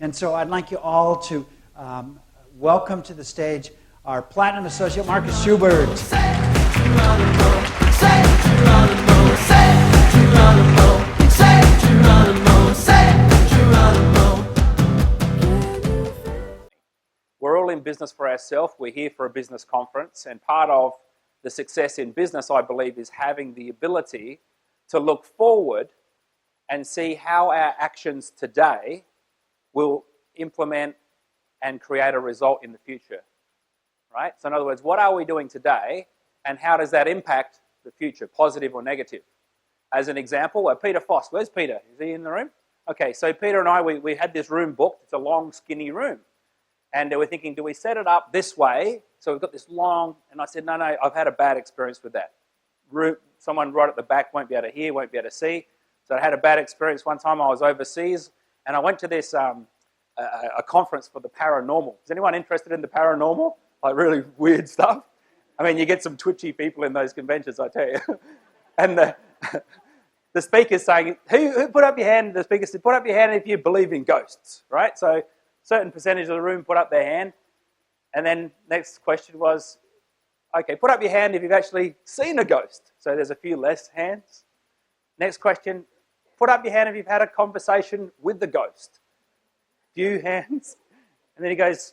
And so I'd like you all to welcome to the stage our Platinum Associate, Marcus Schubert. We're all in business for ourselves. We're here for a business conference, and part of the success in business, I believe, is having the ability to look forward and see how our actions today will implement and create a result in the future, right? So in other words, what are we doing today, and how does that impact the future, positive or negative? As an example, Peter Foss. Where's Peter? Is he in the room? Okay, so Peter and I, we had this room booked. It's a long, skinny room. And we're thinking, do we set it up this way? So we've got this long, and I said, no, I've had a bad experience with that. Someone right at the back won't be able to hear, won't be able to see. So I had a bad experience. One time I was overseas, and I went to this a conference for the paranormal. Is anyone interested in the paranormal? Like really weird stuff? I mean, you get some twitchy people in those conventions, I tell you. And the speaker's saying, who put up your hand? The speaker said, put up your hand if you believe in ghosts, right? So certain percentage of the room put up their hand. And then next question was, okay, put up your hand if you've actually seen a ghost. So there's a few less hands. Next question, put up your hand if you've had a conversation with the ghost. Few hands. And then he goes,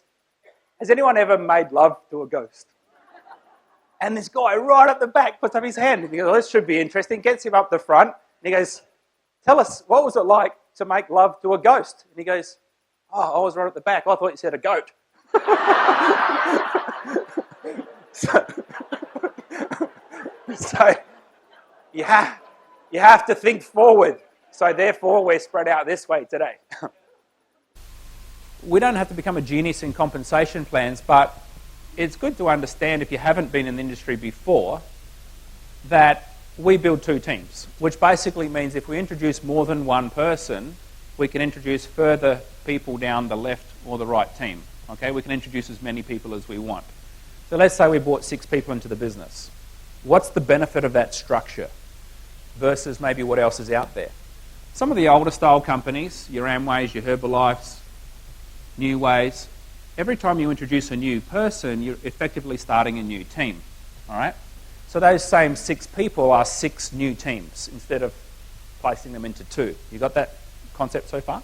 has anyone ever made love to a ghost? And this guy right up the back puts up his hand. And he goes, well, this should be interesting. Gets him up the front. And he goes, tell us, what was it like to make love to a ghost? And he goes, oh, I was right at the back. I thought you said a goat. So you have to think forward. So therefore, we're spread out this way today. We don't have to become a genius in compensation plans, but it's good to understand, if you haven't been in the industry before, that we build two teams, which basically means if we introduce more than one person, we can introduce further people down the left or the right team. Okay, we can introduce as many people as we want. So let's say we brought 6 people into the business. What's the benefit of that structure versus maybe what else is out there? Some of the older style companies, your Amways, your Herbalifes, New Ways, every time you introduce a new person, you're effectively starting a new team. All right? So those same 6 people are 6 new teams instead of placing them into 2. You got that concept so far?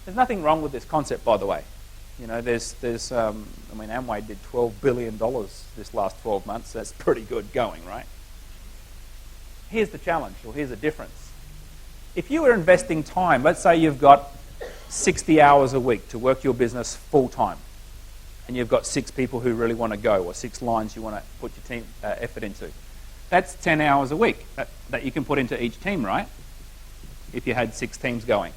There's nothing wrong with this concept, by the way. You know, Amway did $12 billion this last 12 months. That's pretty good going, right? Here's the challenge, or here's the difference. If you were investing time, let's say you've got 60 hours a week to work your business full time, and you've got 6 people who really want to go, or 6 lines you want to put your team effort into. That's 10 hours a week that you can put into each team, right? If you had 6 teams going.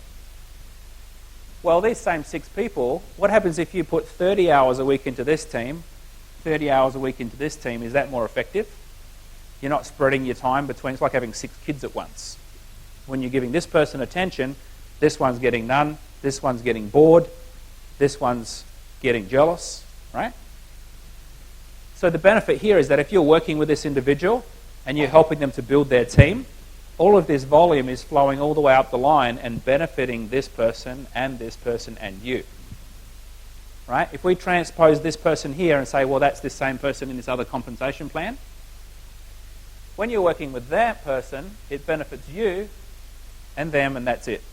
Well, these same 6 people, what happens if you put 30 hours a week into this team, 30 hours a week into this team? Is that more effective? You're not spreading your time between, it's like having 6 kids at once. When you're giving this person attention, this one's getting none, this one's getting bored, this one's getting jealous, right? So the benefit here is that if you're working with this individual and you're helping them to build their team, all of this volume is flowing all the way up the line and benefiting this person and you. Right? If we transpose this person here and say, well, that's this same person in this other compensation plan, when you're working with that person, it benefits you and them, and that's it.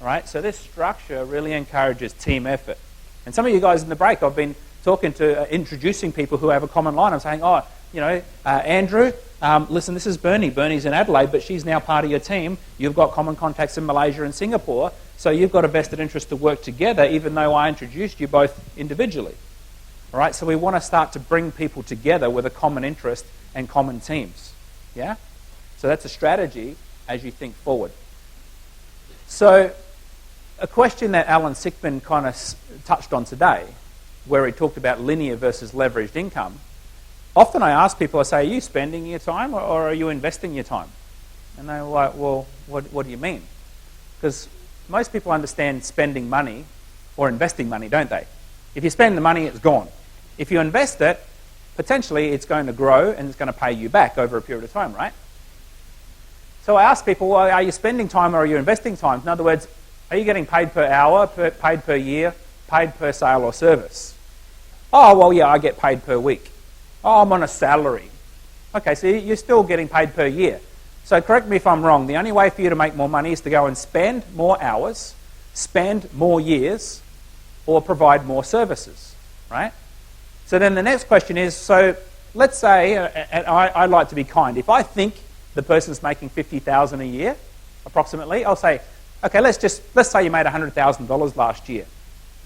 Right? So this structure really encourages team effort. And some of you guys in the break, I've been talking to, introducing people who have a common line. I'm saying, Andrew, listen, this is Bernie. Bernie's in Adelaide, but she's now part of your team. You've got common contacts in Malaysia and Singapore, so you've got a vested interest to work together, even though I introduced you both individually. All right, so we want to start to bring people together with a common interest and common teams. Yeah? So that's a strategy as you think forward. So a question that Alan Sickman kind of touched on today, where he talked about linear versus leveraged income. Often I ask people, I say, are you spending your time or are you investing your time? And they're like, well, what do you mean? Because most people understand spending money or investing money, don't they? If you spend the money, it's gone. If you invest it, potentially it's going to grow and it's going to pay you back over a period of time, right? So I ask people, well, are you spending time or are you investing time? In other words, Are you getting paid per hour, paid per year, paid per sale or service? Oh, well, yeah, I get paid per week. Oh, I'm on a salary. Okay, so you're still getting paid per year. So correct me if I'm wrong. The only way for you to make more money is to go and spend more hours, spend more years, or provide more services, right? So then the next question is, so let's say, and I like to be kind, if I think the person's making $50,000 a year, approximately, I'll say, okay, let's say you made $100,000 last year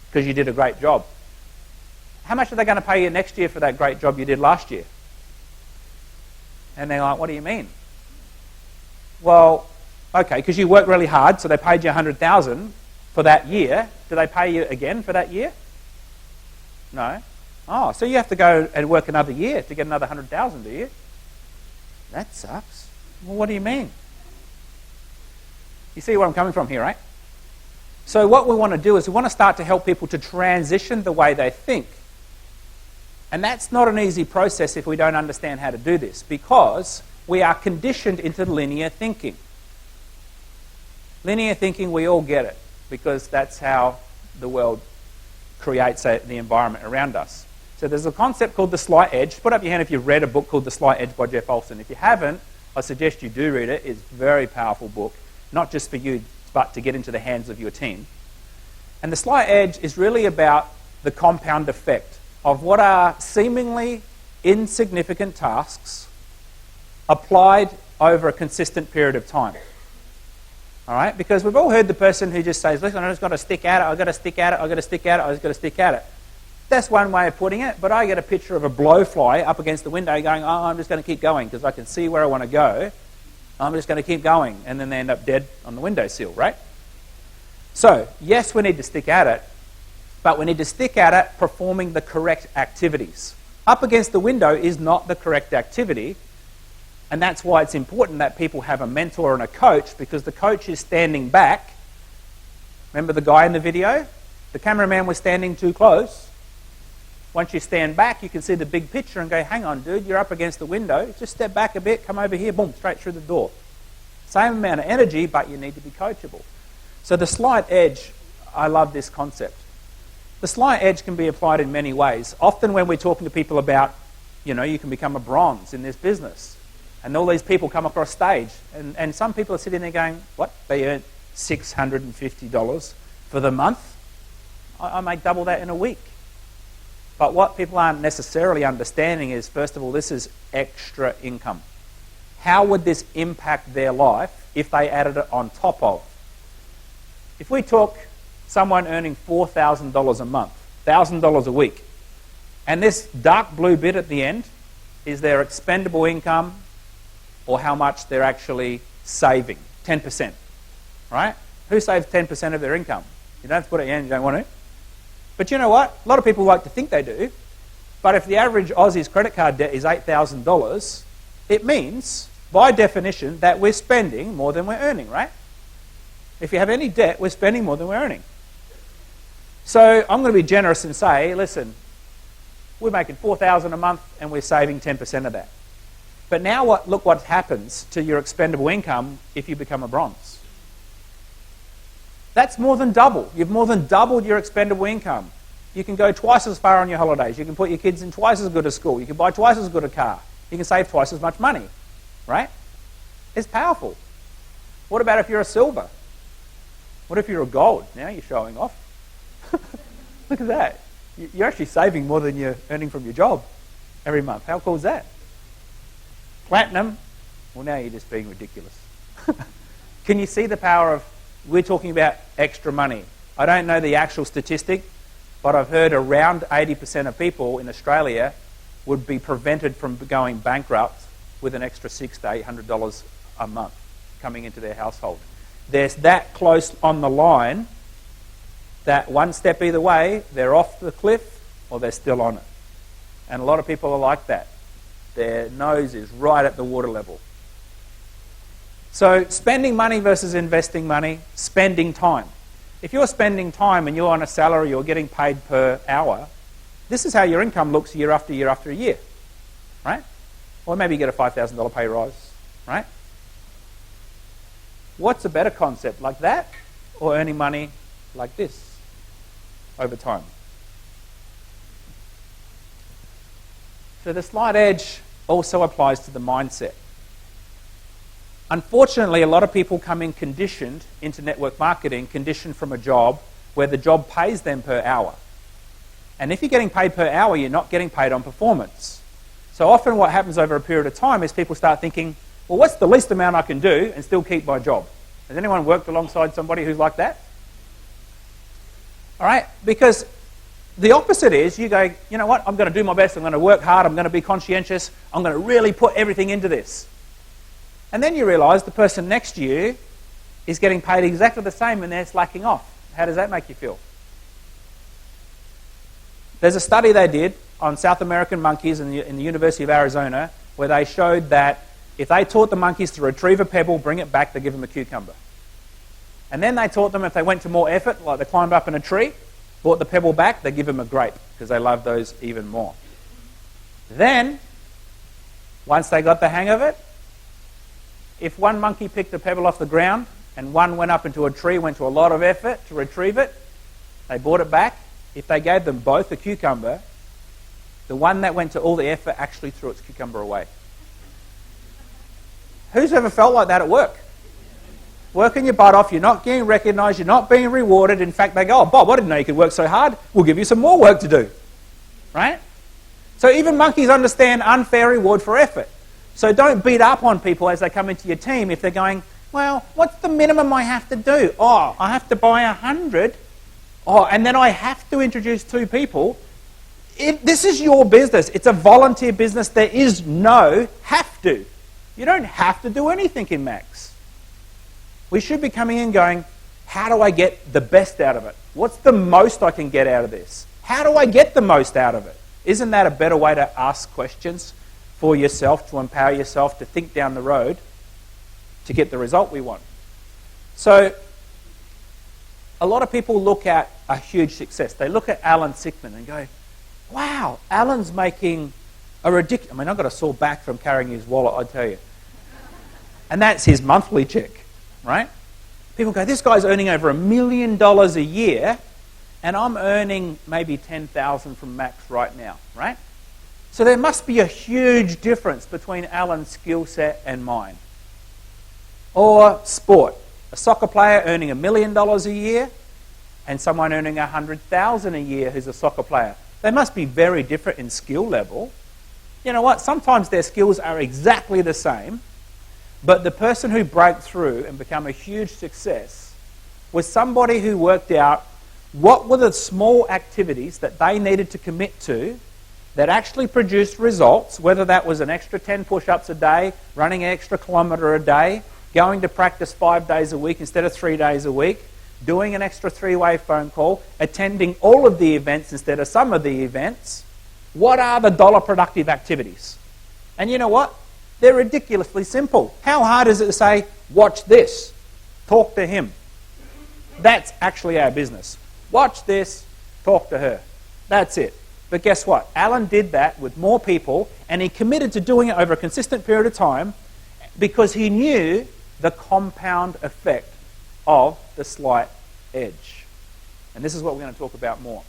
because you did a great job. How much are they going to pay you next year for that great job you did last year? And they're like, what do you mean? Well, okay, because you worked really hard, so they paid you $100,000 for that year. Do they pay you again for that year? No. Oh, so you have to go and work another year to get another $100,000, do you? That sucks. Well, what do you mean? You see where I'm coming from here, right? So what we want to do is we want to start to help people to transition the way they think. And that's not an easy process if we don't understand how to do this, because we are conditioned into linear thinking. Linear thinking, we all get it, because that's how the world creates the environment around us. So there's a concept called the slight edge. Put up your hand if you've read a book called The Slight Edge by Jeff Olson. If you haven't, I suggest you do read it. It's a very powerful book, not just for you, but to get into the hands of your team. And the slight edge is really about the compound effect of what are seemingly insignificant tasks applied over a consistent period of time. All right? Because we've all heard the person who just says, listen, I've just got to stick at it, I've got to stick at it, I've got to stick at it, I've just got to stick at it. That's one way of putting it, but I get a picture of a blowfly up against the window going, oh, I'm just going to keep going because I can see where I want to go. I'm just going to keep going, and then they end up dead on the windowsill, right? So, yes, we need to stick at it, but we need to stick at it performing the correct activities. Up against the window is not the correct activity, and that's why it's important that people have a mentor and a coach, because the coach is standing back. Remember the guy in the video? The cameraman was standing too close. Once you stand back, you can see the big picture and go, hang on, dude, you're up against the window. Just step back a bit, come over here, boom, straight through the door. Same amount of energy, but you need to be coachable. So the slight edge, I love this concept. The slight edge can be applied in many ways. Often when we're talking to people about, you can become a bronze in this business. And all these people come across stage. And some people are sitting there going, what? They earn $650 for the month? I make double that in a week. But what people aren't necessarily understanding is, first of all, this is extra income. How would this impact their life if they added it on top of? If we took someone earning $4,000 a month, $1,000 a week, and this dark blue bit at the end is their expendable income or how much they're actually saving, 10%, right? Who saves 10% of their income? You don't have to put it in, you don't want to. But you know what? A lot of people like to think they do. But if the average Aussie's credit card debt is $8,000, it means, by definition, that we're spending more than we're earning, right? If you have any debt, we're spending more than we're earning. So I'm going to be generous and say, listen, we're making $4,000 a month and we're saving 10% of that. But now look what happens to your expendable income if you become a bronze. That's more than double. You've more than doubled your expendable income. You can go twice as far on your holidays. You can put your kids in twice as good a school. You can buy twice as good a car. You can save twice as much money, right? It's powerful. What about if you're a silver? What if you're a gold? Now you're showing off. Look at that. You're actually saving more than you're earning from your job every month. How cool is that? Platinum? Well, now you're just being ridiculous. Can you see the power of... We're talking about extra money. I don't know the actual statistic, but I've heard around 80% of people in Australia would be prevented from going bankrupt with an extra $600 to $800 a month coming into their household. They're that close on the line that one step either way, they're off the cliff or they're still on it. And a lot of people are like that. Their nose is right at the water level. So spending money versus investing money, spending time. If you're spending time and you're on a salary, you're getting paid per hour, this is how your income looks year after year after year, right? Or maybe you get a $5,000 pay rise, right? What's a better concept, like that or earning money like this over time. So the slight edge also applies to the mindset. Unfortunately, a lot of people come in conditioned into network marketing, conditioned from a job where the job pays them per hour. And if you're getting paid per hour, you're not getting paid on performance. So often what happens over a period of time is people start thinking, well, what's the least amount I can do and still keep my job? Has anyone worked alongside somebody who's like that? All right? Because the opposite is you go, you know what, I'm going to do my best, I'm going to work hard, I'm going to be conscientious, I'm going to really put everything into this. And then you realise the person next to you is getting paid exactly the same and they're slacking off. How does that make you feel? There's a study they did on South American monkeys in the University of Arizona where they showed that if they taught the monkeys to retrieve a pebble, bring it back, they give them a cucumber. And then they taught them if they went to more effort, like they climbed up in a tree, brought the pebble back, they give them a grape because they love those even more. Then, once they got the hang of it, if one monkey picked a pebble off the ground and one went up into a tree, went to a lot of effort to retrieve it, they brought it back. If they gave them both a cucumber, the one that went to all the effort actually threw its cucumber away. Who's ever felt like that at work? Working your butt off, you're not getting recognised, you're not being rewarded. In fact, they go, oh, Bob, I didn't know you could work so hard. We'll give you some more work to do. Right? So even monkeys understand unfair reward for effort. So don't beat up on people as they come into your team if they're going, well, what's the minimum I have to do? Oh, I have to buy 100. Oh, and then I have to introduce 2 people. This is your business. It's a volunteer business. There is no have to. You don't have to do anything in Max. We should be coming in going, how do I get the best out of it? What's the most I can get out of this? How do I get the most out of it? Isn't that a better way to ask questions for yourself, to empower yourself to think down the road to get the result we want? So a lot of people look at a huge success. They look at Alan Sickman and go, wow, Alan's making a ridiculous... I mean, I've got a sore back from carrying his wallet, I tell you. And that's his monthly check, right? People go, this guy's earning over $1 million a year, and I'm earning maybe $10,000 from Max right now, right? So there must be a huge difference between Alan's skill set and mine. Or sport. A soccer player earning $1 million a year and someone earning $100,000 a year who's a soccer player. They must be very different in skill level. You know what? Sometimes their skills are exactly the same, but the person who broke through and became a huge success was somebody who worked out what were the small activities that they needed to commit to that actually produced results, whether that was an extra 10 push-ups a day, running an extra kilometre a day, going to practice 5 days a week instead of 3 days a week, doing an extra 3-way phone call, attending all of the events instead of some of the events. What are the dollar productive activities? And you know what? They're ridiculously simple. How hard is it to say, watch this, talk to him? That's actually our business. Watch this, talk to her. That's it. But guess what? Alan did that with more people, and he committed to doing it over a consistent period of time because he knew the compound effect of the slight edge. And this is what we're going to talk about more.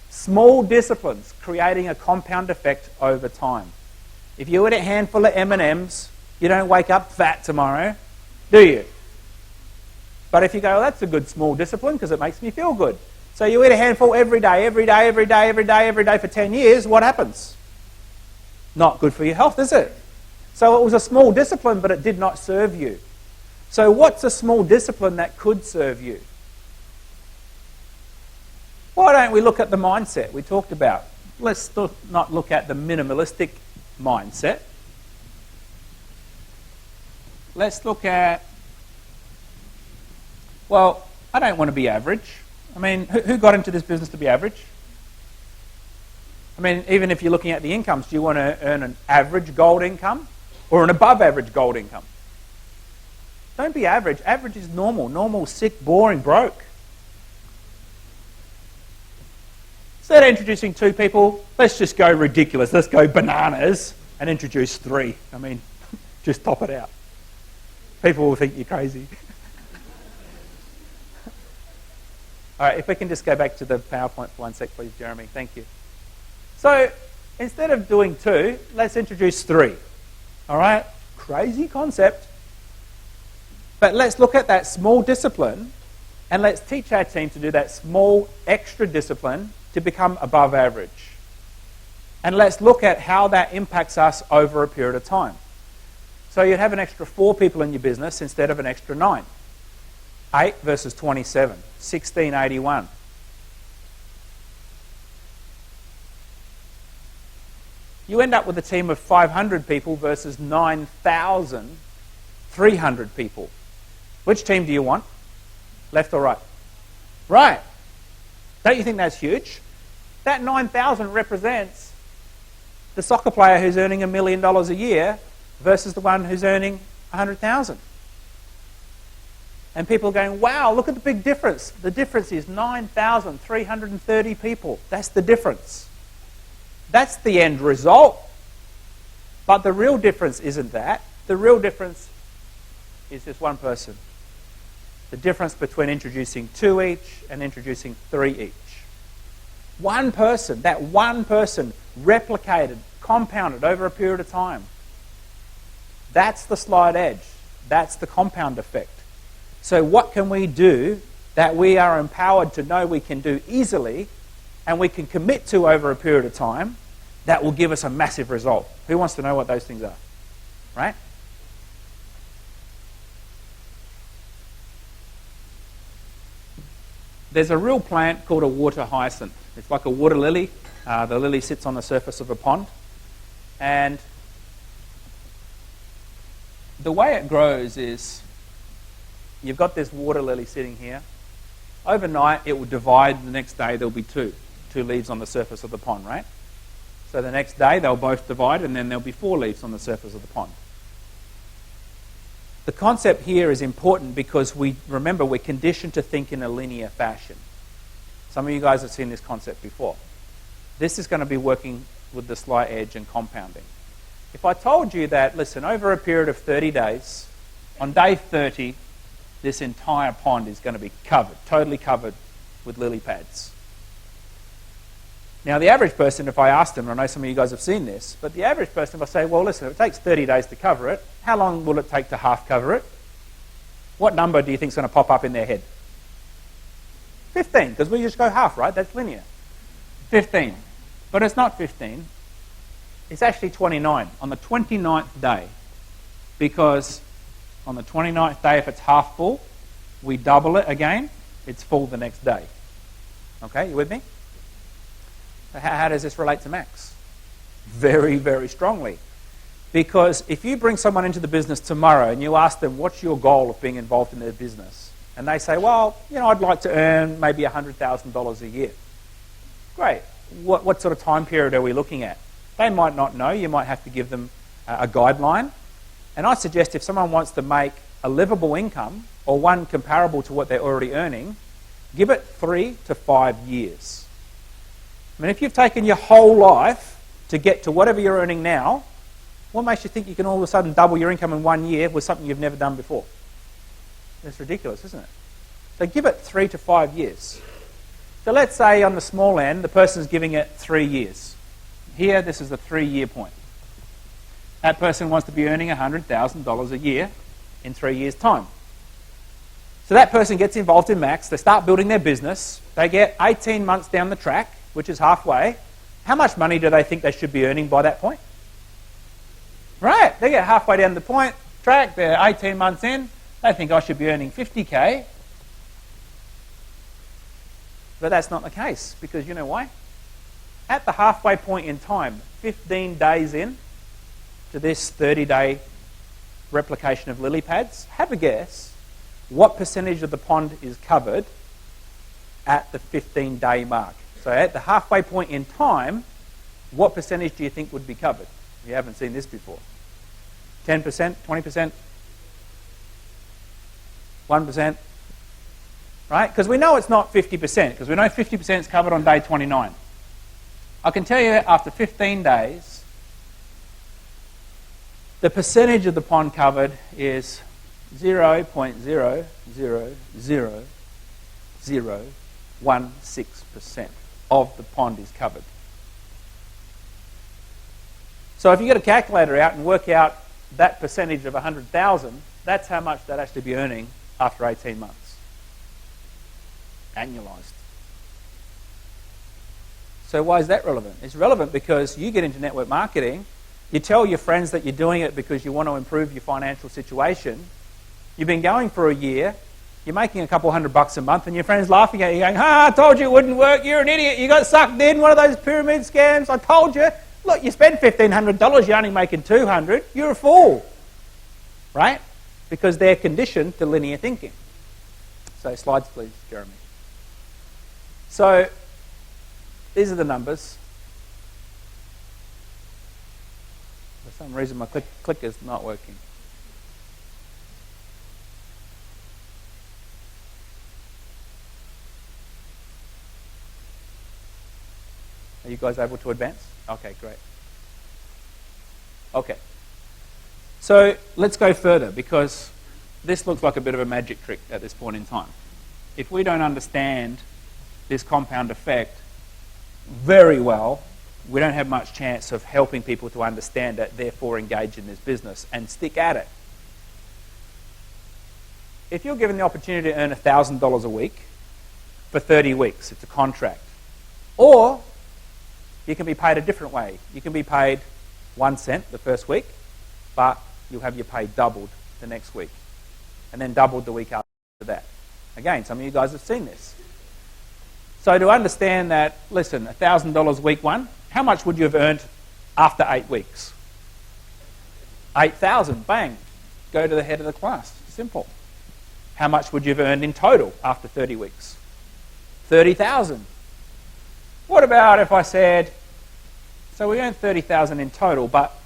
Small disciplines creating a compound effect over time. If you eat a handful of M&Ms, you don't wake up fat tomorrow, do you? But if you go, well, that's a good small discipline because it makes me feel good. So you eat a handful every day for 10 years, what happens? Not good for your health, is it? So it was a small discipline, but it did not serve you. So what's a small discipline that could serve you? Why don't we look at the mindset we talked about? Let's not look at the minimalistic mindset. Let's look at, well, I don't want to be average. I mean, who got into this business to be average? I mean, even if you're looking at the incomes, do you want to earn an average gold income or an above average gold income? Don't be average. Average is normal. Normal, sick, boring, broke. Instead of introducing 2 people, let's just go ridiculous. Let's go bananas and introduce 3. I mean, just top it out. People will think you're crazy. All right, if we can just go back to the PowerPoint for 1 sec, please, Jeremy. Thank you. So instead of doing 2, let's introduce 3. All right? Crazy concept. But let's look at that small discipline and let's teach our team to do that small extra discipline to become above average. And let's look at how that impacts us over a period of time. So you'd have an extra 4 people in your business instead of an extra 9. 8 versus 27, 1681. You end up with a team of 500 people versus 9,300 people. Which team do you want? Left or right? Right. Don't you think that's huge? That 9,000 represents the soccer player who's earning $1 million a year versus the one who's earning 100,000. And people are going, wow, look at the big difference. The difference is 9,330 people. That's the difference. That's the end result. But the real difference isn't that. The real difference is just one person. The difference between introducing 2 each and introducing 3 each. One person, that one person replicated, compounded over a period of time. That's the slide edge. That's the compound effect. So what can we do that we are empowered to know we can do easily and we can commit to over a period of time that will give us a massive result? Who wants to know what those things are? Right? There's a real plant called a water hyacinth. It's like a water lily. The lily sits on the surface of a pond. And the way it grows is you've got this water lily sitting here. Overnight, it will divide. The next day, there'll be two leaves on the surface of the pond, right? So the next day, they'll both divide, and then there'll be 4 leaves on the surface of the pond. The concept here is important because remember, we're conditioned to think in a linear fashion. Some of you guys have seen this concept before. This is going to be working with the slight edge and compounding. If I told you that, listen, over a period of 30 days, on day 30, this entire pond is going to be covered, totally covered with lily pads. Now, the average person, if I asked them, and I know some of you guys have seen this, but the average person, if I say, well, listen, if it takes 30 days to cover it, how long will it take to half cover it? What number do you think is going to pop up in their head? 15, because we just go half, right? That's linear. 15. But it's not 15. It's actually 29, on the 29th day. Because on the 29th day, if it's half full, we double it again, it's full the next day. Okay, you with me? How does this relate to Max? Very, very strongly. Because if you bring someone into the business tomorrow and you ask them, what's your goal of being involved in their business? And they say, well, I'd like to earn maybe $100,000 a year. Great. What sort of time period are we looking at? They might not know. You might have to give them a guideline. And I suggest if someone wants to make a livable income or one comparable to what they're already earning, give it 3 to 5 years. I mean, if you've taken your whole life to get to whatever you're earning now, what makes you think you can all of a sudden double your income in 1 year with something you've never done before? It's ridiculous, isn't it? So give it 3 to 5 years. So let's say on the small end, the person's giving it 3 years. Here, this is the 3-year point. That person wants to be earning $100,000 a year in 3 years' time. So that person gets involved in Max, they start building their business, they get 18 months down the track, which is halfway. How much money do they think they should be earning by that point? Right, they get halfway down the track, they're 18 months in, they think I should be earning 50K. But that's not the case, because you know why? At the halfway point in time, 15 days in to this 30-day replication of lily pads, have a guess what percentage of the pond is covered at the 15-day mark. So at the halfway point in time, what percentage do you think would be covered? You haven't seen this before. 10%, 20%, 1%, right? Because we know it's not 50%, because we know 50% is covered on day 29. I can tell you after 15 days, the percentage of the pond covered is 0.0000000 0.16% of the pond is covered. So if you get a calculator out and work out that percentage of 100,000, that's how much they'd actually be earning after 18 months. Annualized. So why is that relevant? It's relevant because you get into network marketing, you tell your friends that you're doing it because you want to improve your financial situation. You've been going for a year, you're making a couple $100 a month, and your friend's laughing at you going, I told you it wouldn't work, you're an idiot, you got sucked in one of those pyramid scams, I told you. Look, you spend $1,500, you're only making $200, you're a fool. Right? Because they're conditioned to linear thinking. So slides please, Jeremy. So these are the numbers. For some reason my clicker's not working. Are you guys able to advance? Okay, great. Okay. So let's go further, because this looks like a bit of a magic trick at this point in time. If we don't understand this compound effect very well, we don't have much chance of helping people to understand it, therefore engage in this business and stick at it. If you're given the opportunity to earn $1,000 a week for 30 weeks, it's a contract. Or you can be paid a different way. You can be paid 1 cent the first week, but you'll have your pay doubled the next week, and then doubled the week after that. Again, some of you guys have seen this. So to understand that, listen, $1,000 week one, how much would you have earned after 8 weeks? 8,000, bang, go to the head of the class, simple. How much would you have earned in total after 30 weeks? 30,000. What about if I said, so we earned 30,000 in total, but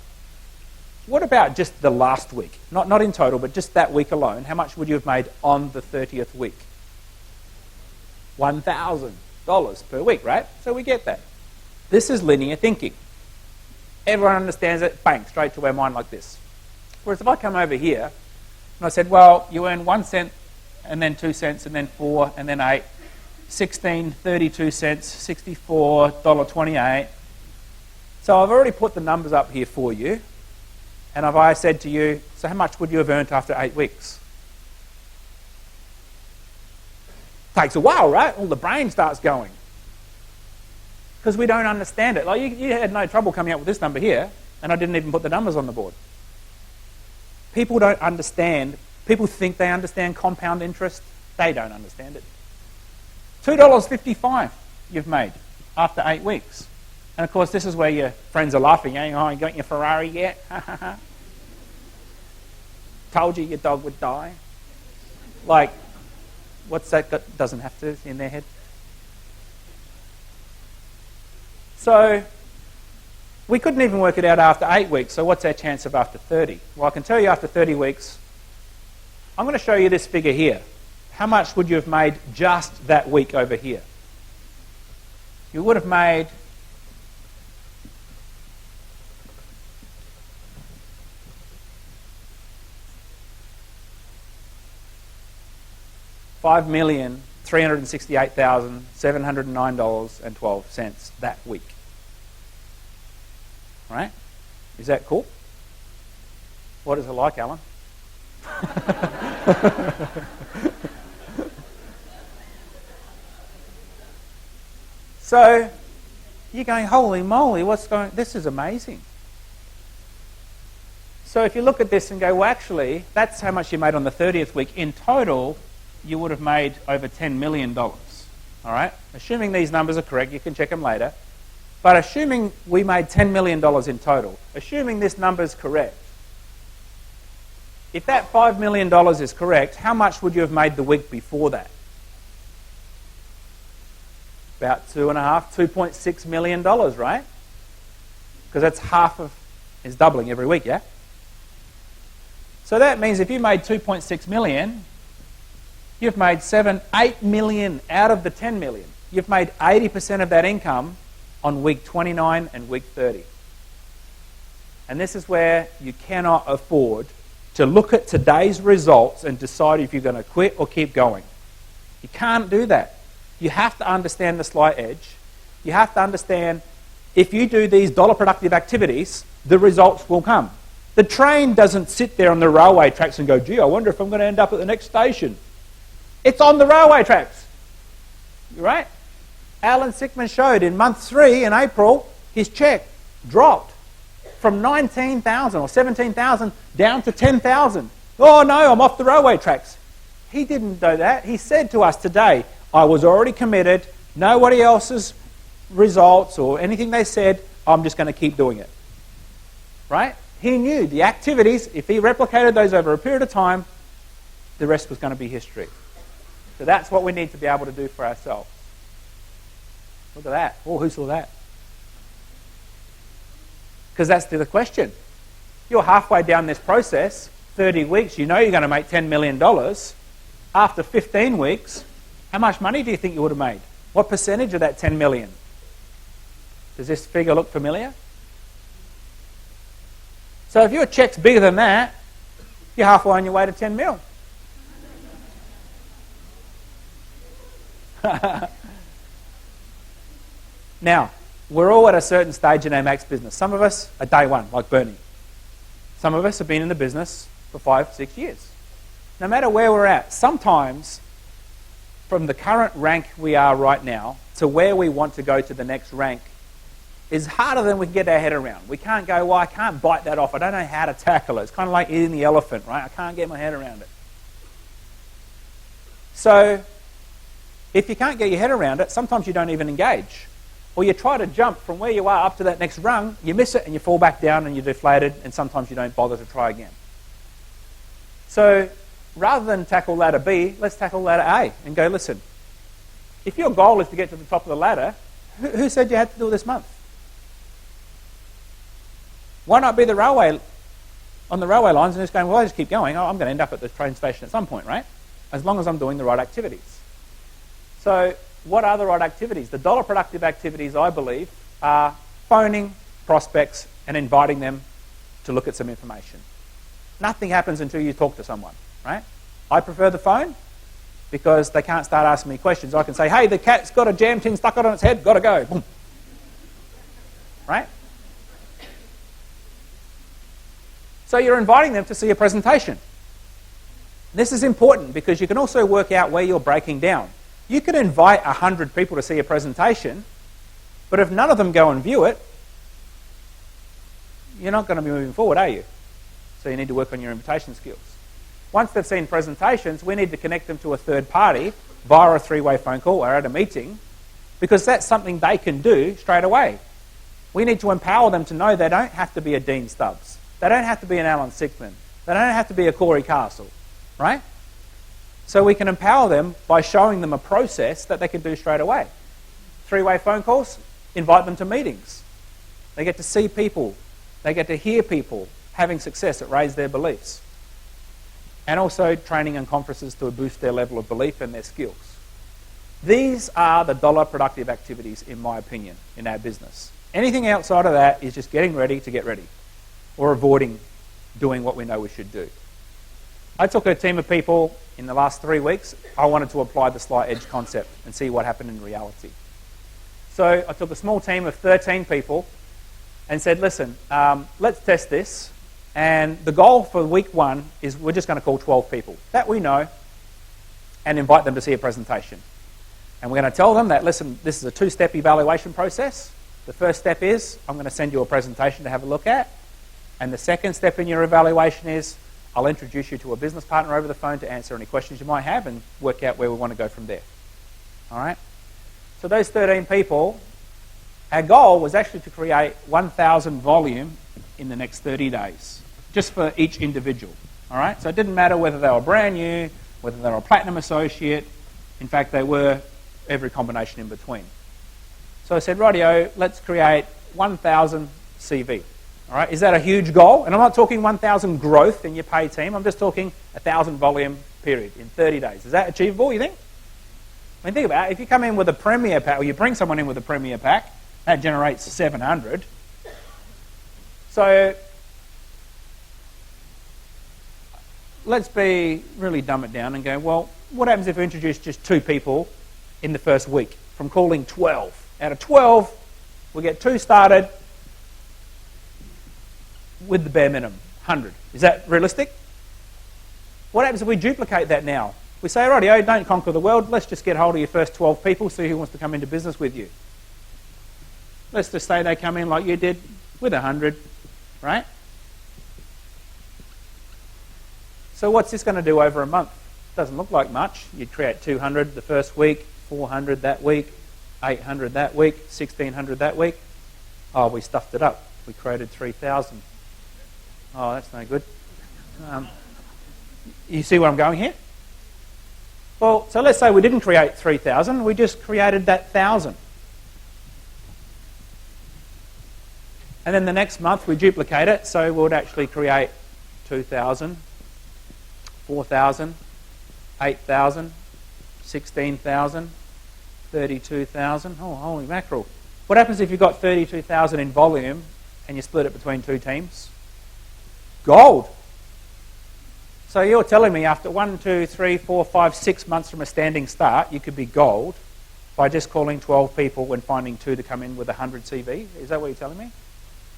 what about just the last week? Not in total, but just that week alone. How much would you have made on the 30th week? $1,000 per week, right? So we get that. This is linear thinking. Everyone understands it, bang, straight to our mind like this. Whereas if I come over here and I said, well, you earn 1 cent and then 2 cents and then 4 and then 8, 16, 32 cents, $64, $1.28. So I've already put the numbers up here for you. And if I said to you, so how much would you have earned after 8 weeks? Takes a while, right? Well, the brain starts going. Because we don't understand it. Like you had no trouble coming up with this number here, and I didn't even put the numbers on the board. People don't understand. People think they understand compound interest. They don't understand it. $2.55 you've made after 8 weeks. And of course, this is where your friends are laughing. Oh, you got your Ferrari yet? Told you your dog would die. Like, what's that got, doesn't have to in their head? So, we couldn't even work it out after 8 weeks. So what's our chance of after 30? Well, I can tell you after 30 weeks, I'm going to show you this figure here. How much would you have made just that week over here? You would have made $5,368,709.12 that week. Right? Is that cool? What is it like, Alan? So you're going, holy moly, what's going on? This is amazing. So if you look at this and go, well, actually, that's how much you made on the 30th week. In total, you would have made over $10 million. All right? Assuming these numbers are correct, you can check them later. But assuming we made $10 million in total, assuming this number is correct, if that $5 million is correct, how much would you have made the week before that? About $2.6 million, right? Because that's half of, it's doubling every week, yeah? So that means if you made $2.6 million, you've made $8 million out of the $10 million. You've made 80% of that income on week 29 and week 30. And this is where you cannot afford to look at today's results and decide if you're going to quit or keep going. You can't do that. You have to understand the slight edge. You have to understand if you do these dollar productive activities, the results will come. The train doesn't sit there on the railway tracks and go, gee, I wonder if I'm going to end up at the next station. It's on the railway tracks. Right? Alan Sickman showed in month 3 in April, his check dropped from 19,000 or 17,000 down to 10,000. Oh no, I'm off the railway tracks. He didn't do that. He said to us today, I was already committed. Nobody else's results or anything they said, I'm just going to keep doing it. Right? He knew the activities, if he replicated those over a period of time, the rest was going to be history. So that's what we need to be able to do for ourselves. Look at that. Oh, who saw that? Because that's the question. You're halfway down this process, 30 weeks, you know you're going to make $10 million. After 15 weeks, how much money do you think you would have made? What percentage of that 10 million? Does this figure look familiar? So if your check's bigger than that, you're halfway on your way to 10 mil. Now, we're all at a certain stage in our Max business. Some of us are day one, like Bernie. Some of us have been in the business for 5, 6 years. No matter where we're at, sometimes from the current rank we are right now to where we want to go to the next rank is harder than we can get our head around. We can't go, well, I can't bite that off. I don't know how to tackle it. It's kind of like eating the elephant, right? I can't get my head around it. So if you can't get your head around it, sometimes you don't even engage. Or you try to jump from where you are up to that next rung, you miss it and you fall back down and you're deflated, and sometimes you don't bother to try again. So rather than tackle ladder B, let's tackle ladder A and go, listen, if your goal is to get to the top of the ladder, who said you had to do it this month? Why not be on the railway lines and just going, well, I just keep going. I'm going to end up at the train station at some point, right? As long as I'm doing the right activities. So what are the right activities? The dollar productive activities, I believe, are phoning prospects and inviting them to look at some information. Nothing happens until you talk to someone, right? I prefer the phone because they can't start asking me questions. I can say, hey, the cat's got a jam tin stuck on its head, got to go. Boom. Right? So you're inviting them to see a presentation. This is important because you can also work out where you're breaking down. You could invite 100 people to see a presentation, but if none of them go and view it, you're not going to be moving forward, are you? So you need to work on your invitation skills. Once they've seen presentations, we need to connect them to a third party via a 3-way phone call or at a meeting, because that's something they can do straight away. We need to empower them to know they don't have to be a Dean Stubbs. They don't have to be an Alan Sickman. They don't have to be a Corey Castle, right? So we can empower them by showing them a process that they can do straight away. 3-way phone calls, invite them to meetings. They get to see people. They get to hear people having success that raise their beliefs. And also training and conferences to boost their level of belief and their skills. These are the dollar productive activities, in my opinion, in our business. Anything outside of that is just getting ready to get ready or avoiding doing what we know we should do. I took a team of people in the last 3 weeks. I wanted to apply the slight edge concept and see what happened in reality. So I took a small team of 13 people and said, listen, let's test this. And the goal for week 1 is we're just going to call 12 people that we know and invite them to see a presentation. And we're going to tell them that, listen, this is a 2-step evaluation process. The first step is I'm going to send you a presentation to have a look at. And the second step in your evaluation is I'll introduce you to a business partner over the phone to answer any questions you might have and work out where we want to go from there. All right? So those 13 people, our goal was actually to create 1,000 volume in the next 30 days, just for each individual. All right? So it didn't matter whether they were brand new, whether they were a platinum associate. In fact, they were every combination in between. So I said, rightio, let's create 1,000 CV. All right, is that a huge goal? And I'm not talking 1,000 growth in your pay team. I'm just talking 1,000 volume period in 30 days. Is that achievable, you think? I mean, think about it. If you come in with a premier pack, or you bring someone in with a premier pack, that generates 700. So let's be really dumb it down and go, well, what happens if we introduce just 2 people in the first week from calling 12. Out of 12, we get 2 started with the bare minimum, 100. Is that realistic? What happens if we duplicate that now? We say, rightio, don't conquer the world. Let's just get hold of your first 12 people, see who wants to come into business with you. Let's just say they come in like you did with 100, right? So what's this going to do over a month? Doesn't look like much. You'd create 200 the first week, 400 that week, 800 that week, 1,600 that week. Oh, we stuffed it up. We created 3,000. Oh, that's no good. You see where I'm going here? Well, so let's say we didn't create 3,000. We just created that 1,000. And then the next month we duplicate it, so we would actually create 2,000, 4,000, 8,000, 16,000, 32,000. Oh, holy mackerel. What happens if you've got 32,000 in volume and you split it between 2 teams? Gold. So you're telling me after 1, 2, 3, 4, 5, 6 months from a standing start, you could be gold by just calling 12 people when finding 2 to come in with 100 CV? Is that what you're telling me?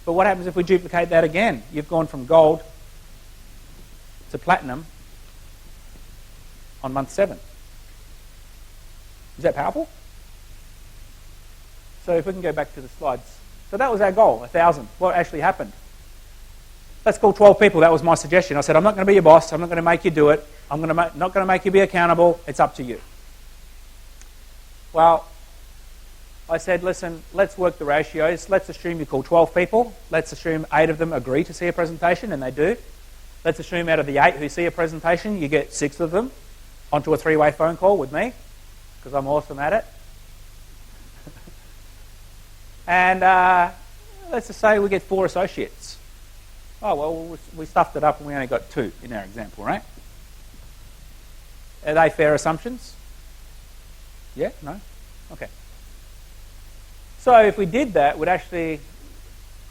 But what happens if we duplicate that again? You've gone from gold to platinum on month 7. Is that powerful? So if we can go back to the slides. So that was our goal, 1,000. What actually happened? Let's call 12 people. That was my suggestion. I said, I'm not going to be your boss. I'm not going to make you do it. I'm not going to make you be accountable. It's up to you. Well, I said, listen, let's work the ratios. Let's assume you call 12 people. Let's assume 8 of them agree to see a presentation, and they do. Let's assume out of the 8 who see a presentation, you get 6 of them onto a 3-way phone call with me, because I'm awesome at it. And let's just say we get 4 associates. Oh, well, we stuffed it up and we only got 2 in our example, right? Are they fair assumptions? Yeah? No? Okay. So if we did that, we'd actually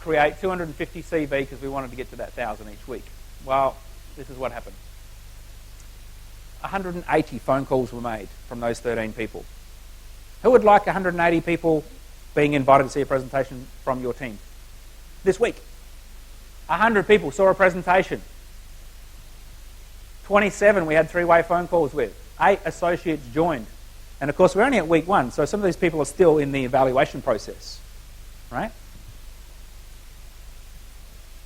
create 250 CV because we wanted to get to that 1,000 each week. Well, this is what happened. 180 phone calls were made from those 13 people. Who would like 180 people being invited to see a presentation from your team this week? 100 people saw a presentation. 27 we had 3-way phone calls with. 8 associates joined. And of course, we're only at week 1, so some of these people are still in the evaluation process, right?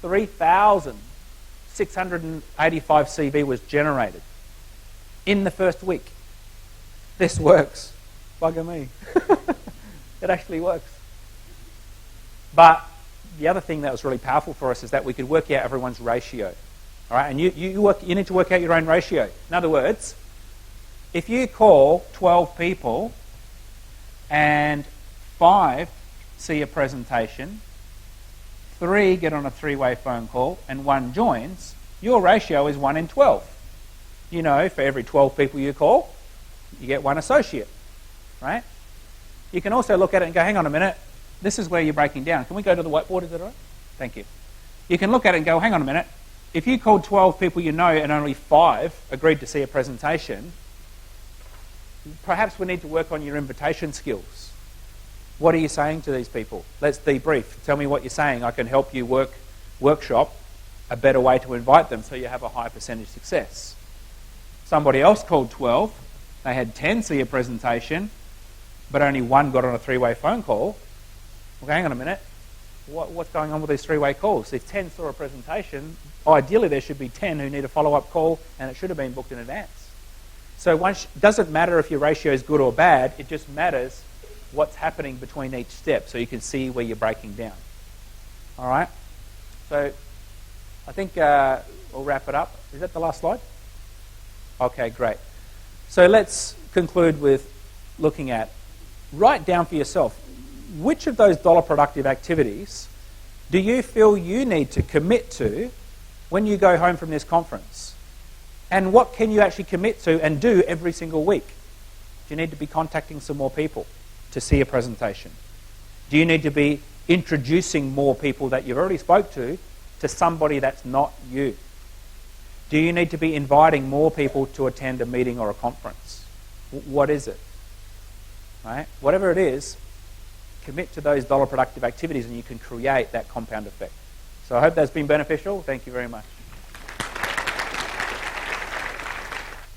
3,685 CV was generated in the first week. This works. Bugger me. It actually works. But the other thing that was really powerful for us is that we could work out everyone's ratio. All right, and you need to work out your own ratio. In other words, if you call 12 people and 5 see a presentation, 3 get on a 3-way phone call, and 1 joins, your ratio is 1 in 12. You know, for every 12 people you call, you get 1 associate, right? You can also look at it and go, hang on a minute, this is where you're breaking down. Can we go to the whiteboard, is that all right? Thank you. You can look at it and go, hang on a minute, if you called 12 people you know and only 5 agreed to see a presentation, perhaps we need to work on your invitation skills. What are you saying to these people? Let's debrief. Tell me what you're saying. I can help you workshop a better way to invite them so you have a high percentage success. Somebody else called 12. They had 10 see a presentation, but only 1 got on a 3-way phone call. Well, hang on a minute. What's going on with these 3-way calls? If 10 saw a presentation, ideally there should be 10 who need a follow-up call, and it should have been booked in advance. So it doesn't matter if your ratio is good or bad, it just matters what's happening between each step so you can see where you're breaking down. All right? So I think we'll wrap it up. Is that the last slide? Okay, great. So let's conclude with looking at, write down for yourself, which of those dollar productive activities do you feel you need to commit to when you go home from this conference? And what can you actually commit to and do every single week? Do you need to be contacting some more people to see a presentation? Do you need to be introducing more people that you've already spoke to somebody that's not you? Do you need to be inviting more people to attend a meeting or a conference? What is it? right? Whatever it is, commit to those dollar productive activities and you can create that compound effect. So I hope that's been beneficial. Thank you very much.